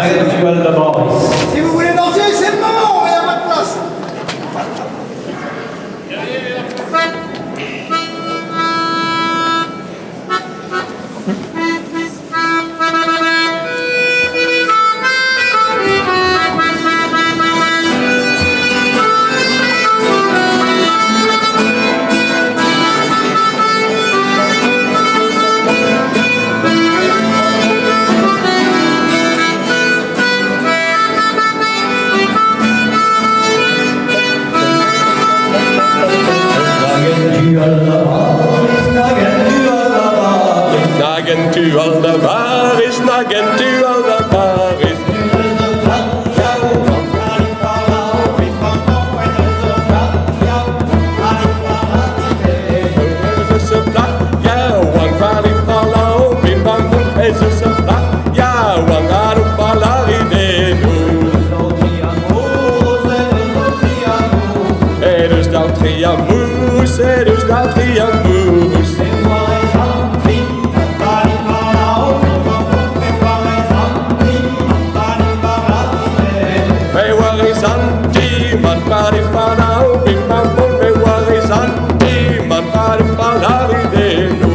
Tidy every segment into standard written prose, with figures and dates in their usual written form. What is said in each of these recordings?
Festival de Boris. Si vous voulez danser, c'est le moment, on est à votre place. Nagen tu al de baris, nagen tu al de baris. É dos da triamus. Hey, what is anti man pari fanau, bim bam bom, hey, what is anti man pari fanari de nu.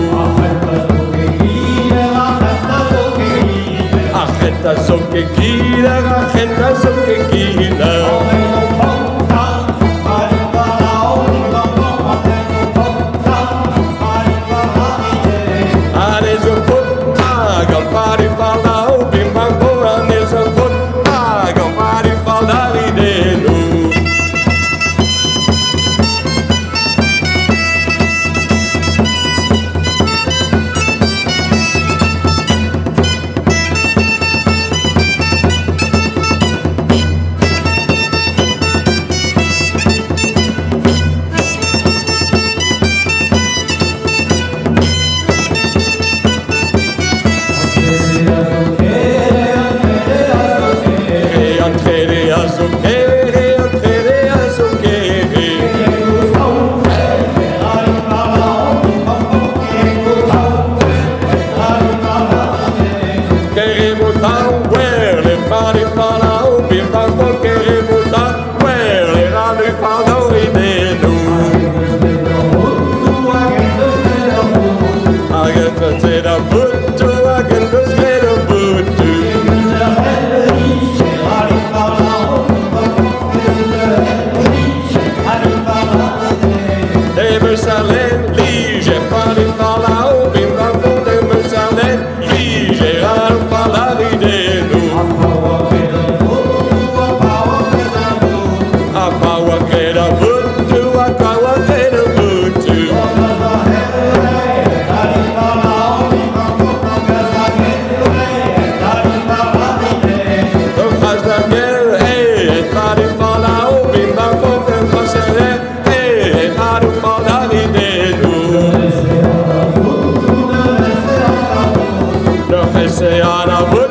Agenda so que gira, agenda so que gira. Say on a